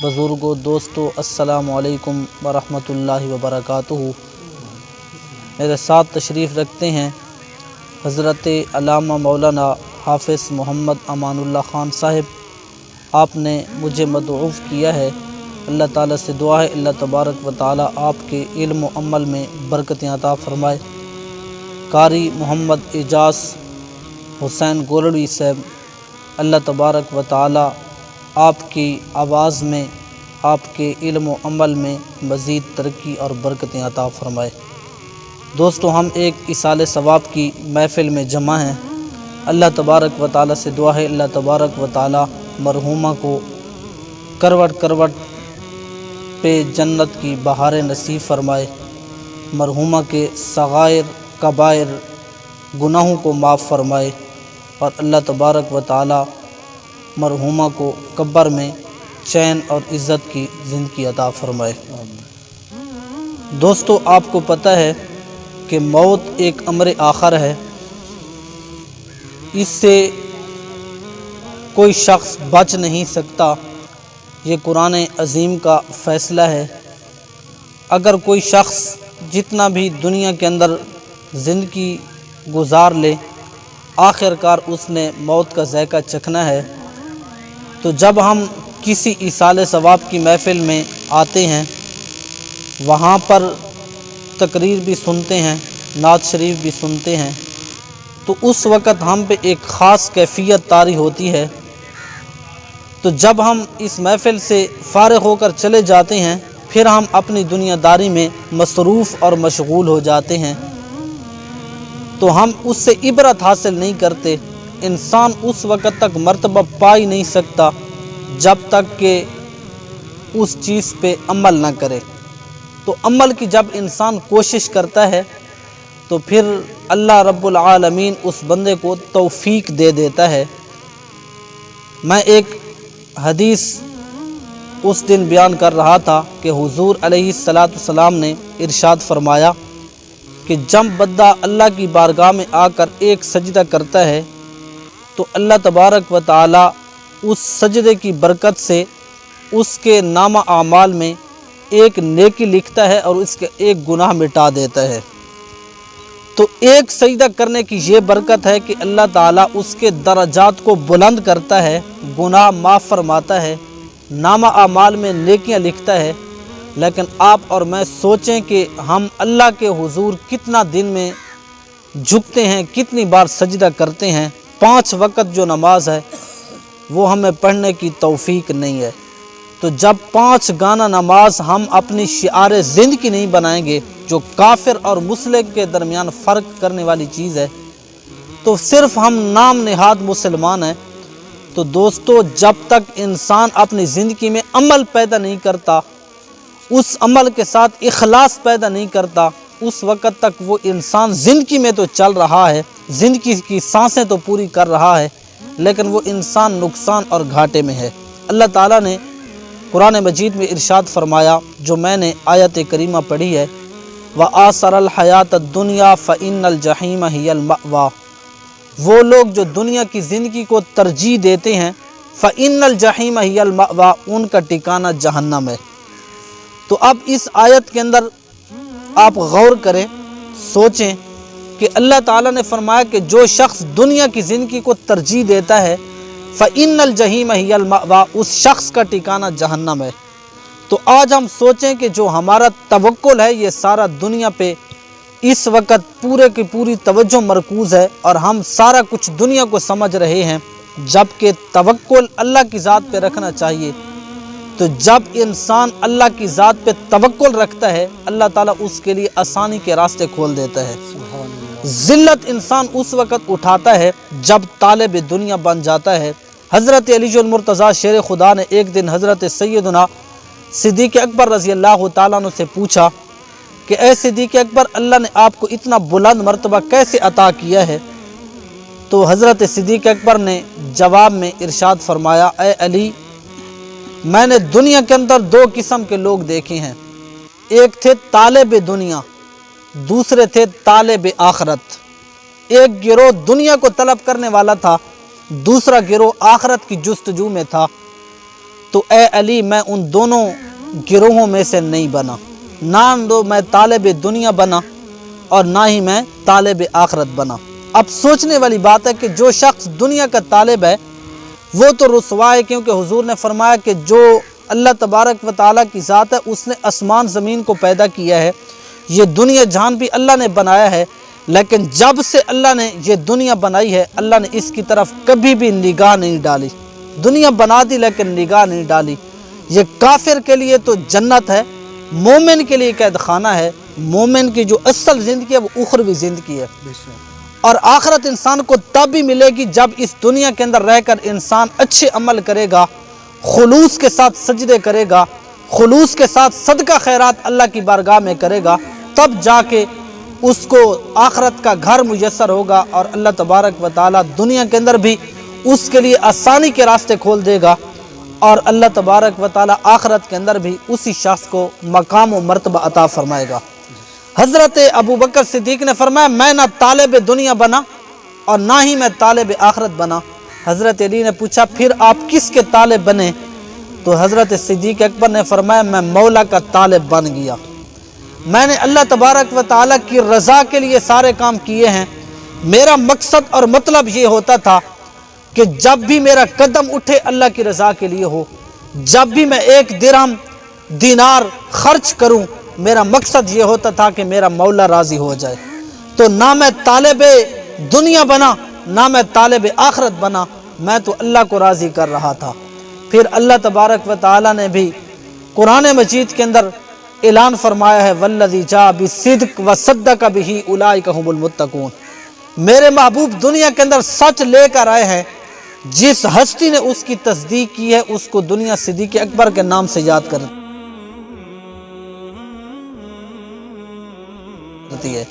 بزرگوں، دوستو، السلام علیکم ورحمۃ اللہ وبرکاتہ۔ میرے ساتھ تشریف رکھتے ہیں حضرت علامہ مولانا حافظ محمد امان اللہ خان صاحب۔ آپ نے مجھے مدعو کیا ہے، اللہ تعالیٰ سے دعا ہے اللہ تبارک و تعالیٰ آپ کے علم و عمل میں برکتیں عطا فرمائے۔ قاری محمد اعجاز حسین گولڑوی صاحب، اللہ تبارک و تعالیٰ آپ کی آواز میں، آپ کے علم و عمل میں مزید ترقی اور برکتیں عطا فرمائے۔ دوستو، ہم ایک ایصال ثواب کی محفل میں جمع ہیں۔ اللہ تبارک و تعالیٰ سے دعا ہے اللہ تبارک و تعالیٰ مرحومہ کو کروٹ کروٹ پہ جنت کی بہاریں نصیب فرمائے، مرحومہ کے صغائر کبائر گناہوں کو معاف فرمائے، اور اللہ تبارک و تعالیٰ مرحومہ کو قبر میں چین اور عزت کی زندگی عطا فرمائے۔ دوستو، آپ کو پتہ ہے کہ موت ایک امر آخر ہے، اس سے کوئی شخص بچ نہیں سکتا، یہ قرآن عظیم کا فیصلہ ہے۔ اگر کوئی شخص جتنا بھی دنیا کے اندر زندگی گزار لے، آخر کار اس نے موت کا ذائقہ چکھنا ہے۔ تو جب ہم کسی ایصال ثواب کی محفل میں آتے ہیں، وہاں پر تقریر بھی سنتے ہیں، نعت شریف بھی سنتے ہیں، تو اس وقت ہم پہ ایک خاص کیفیت طاری ہوتی ہے۔ تو جب ہم اس محفل سے فارغ ہو کر چلے جاتے ہیں، پھر ہم اپنی دنیا داری میں مصروف اور مشغول ہو جاتے ہیں، تو ہم اس سے عبرت حاصل نہیں کرتے۔ انسان اس وقت تک مرتبہ پا ہی نہیں سکتا جب تک کہ اس چیز پہ عمل نہ کرے۔ تو عمل کی جب انسان کوشش کرتا ہے تو پھر اللہ رب العالمین اس بندے کو توفیق دے دیتا ہے۔ میں ایک حدیث اس دن بیان کر رہا تھا کہ حضور علیہ السلام نے ارشاد فرمایا کہ جب بندہ اللہ کی بارگاہ میں آ کر ایک سجدہ کرتا ہے تو اللہ تبارک و تعالیٰ اس سجدے کی برکت سے اس کے نامہ اعمال میں ایک نیکی لکھتا ہے اور اس کے ایک گناہ مٹا دیتا ہے۔ تو ایک سجدہ کرنے کی یہ برکت ہے کہ اللہ تعالیٰ اس کے درجات کو بلند کرتا ہے، گناہ معاف فرماتا ہے، نامہ اعمال میں نیکیاں لکھتا ہے۔ لیکن آپ اور میں سوچیں کہ ہم اللہ کے حضور کتنا دن میں جھکتے ہیں، کتنی بار سجدہ کرتے ہیں۔ 5 وقت جو نماز ہے وہ ہمیں پڑھنے کی توفیق نہیں ہے۔ تو جب 5 گانا نماز ہم اپنی شعار زندگی نہیں بنائیں گے، جو کافر اور مسلم کے درمیان فرق کرنے والی چیز ہے، تو صرف ہم نام نہاد مسلمان ہیں۔ تو دوستو، جب تک انسان اپنی زندگی میں عمل پیدا نہیں کرتا، اس عمل کے ساتھ اخلاص پیدا نہیں کرتا، اس وقت تک وہ انسان زندگی میں تو چل رہا ہے، زندگی کی سانسیں تو پوری کر رہا ہے، لیکن وہ انسان نقصان اور گھاٹے میں ہے۔ اللہ تعالیٰ نے قرآن مجید میں ارشاد فرمایا، جو میں نے آیت کریمہ پڑھی ہے، وَآثَرَ الْحَيَاةَ الدُّنْيَا فَإِنَّ الْجَحِيمَ هِيَ الْمَأْوَىٰ۔ وہ لوگ جو دنیا کی زندگی کو ترجیح دیتے ہیں، فَإِنَّ الْجَحِيمَ هِيَ الْمَأْوَىٰ، ان کا ٹھکانہ جہنم ہے۔ تو اب اس آیت کے اندر آپ غور کریں، سوچیں کہ اللہ تعالیٰ نے فرمایا کہ جو شخص دنیا کی زندگی کو ترجیح دیتا ہے، فَإِنَّ الْجَحِيمَ هِيَ الْمَأْوَىٰ، اس شخص کا ٹھکانہ جہنم ہے۔ تو آج ہم سوچیں کہ جو ہمارا توکل ہے، یہ سارا دنیا پہ اس وقت پورے کی پوری توجہ مرکوز ہے، اور ہم سارا کچھ دنیا کو سمجھ رہے ہیں، جبکہ توکل اللہ کی ذات پہ رکھنا چاہیے۔ تو جب انسان اللہ کی ذات پہ توکل رکھتا ہے، اللہ تعالیٰ اس کے لیے آسانی کے راستے کھول دیتا ہے۔ ذلت انسان اس وقت اٹھاتا ہے جب طالب دنیا بن جاتا ہے۔ حضرت علی المرتضیٰ شیر خدا نے ایک دن حضرت سیدنا صدیق اکبر رضی اللہ تعالیٰ عنہ سے پوچھا کہ اے صدیق اکبر، اللہ نے آپ کو اتنا بلند مرتبہ کیسے عطا کیا ہے؟ تو حضرت صدیق اکبر نے جواب میں ارشاد فرمایا، اے علی، میں نے دنیا کے اندر 2 قسم کے لوگ دیکھے ہیں، ایک تھے طالب دنیا، دوسرے تھے طالب آخرت۔ ایک گروہ دنیا کو طلب کرنے والا تھا، دوسرا گروہ آخرت کی جستجو میں تھا۔ تو اے علی میں ان دونوں گروہوں میں سے نہیں بنا، نہ تو میں طالب دنیا بنا اور نہ ہی میں طالب آخرت بنا۔ اب سوچنے والی بات ہے کہ جو شخص دنیا کا طالب ہے وہ تو رسوا ہے، کیونکہ حضور نے فرمایا کہ جو اللہ تبارک و تعالیٰ کی ذات ہے اس نے آسمان زمین کو پیدا کیا ہے، یہ دنیا جہان بھی اللہ نے بنایا ہے، لیکن جب سے اللہ نے یہ دنیا بنائی ہے اللہ نے اس کی طرف کبھی بھی نگاہ نہیں ڈالی۔ دنیا بنا دی لیکن نگاہ نہیں ڈالی۔ یہ کافر کے لیے تو جنت ہے، مومن کے لیے قید خانہ ہے۔ مومن کی جو اصل زندگی ہے وہ اخروی زندگی ہے، اور آخرت انسان کو تب بھی ملے گی جب اس دنیا کے اندر رہ کر انسان اچھے عمل کرے گا، خلوص کے ساتھ سجدے کرے گا، خلوص کے ساتھ صدقہ خیرات اللہ کی بارگاہ میں کرے گا، تب جا کے اس کو آخرت کا گھر میسر ہوگا، اور اللہ تبارک و تعالیٰ دنیا کے اندر بھی اس کے لیے آسانی کے راستے کھول دے گا، اور اللہ تبارک و تعالیٰ آخرت کے اندر بھی اسی شخص کو مقام و مرتبہ عطا فرمائے گا۔ حضرت ابو بکر صدیق نے فرمایا میں نہ طالب دنیا بنا اور نہ ہی میں طالب آخرت بنا۔ حضرت علی نے پوچھا پھر آپ کس کے طالب بنے؟ تو حضرت صدیق اکبر نے فرمایا میں مولا کا طالب بن گیا، میں نے اللہ تبارک و تعالیٰ کی رضا کے لیے سارے کام کیے ہیں۔ میرا مقصد اور مطلب یہ ہوتا تھا کہ جب بھی میرا قدم اٹھے اللہ کی رضا کے لیے ہو، جب بھی میں ایک درہم دینار خرچ کروں میرا مقصد یہ ہوتا تھا کہ میرا مولا راضی ہو جائے۔ تو نہ میں طالب دنیا بنا نہ میں طالب آخرت بنا، میں تو اللہ کو راضی کر رہا تھا۔ پھر اللہ تبارک و تعالیٰ نے بھی قرآن مجید کے اندر اعلان فرمایا ہے والذی جاء بالصدق وصدق بہ اولئک ھم المتقون۔ میرے محبوب دنیا کے اندر سچ لے کر آئے ہیں، جس ہستی نے اس کی تصدیق کی ہے اس کو دنیا صدیق اکبر کے نام سے یاد کرتی ہے۔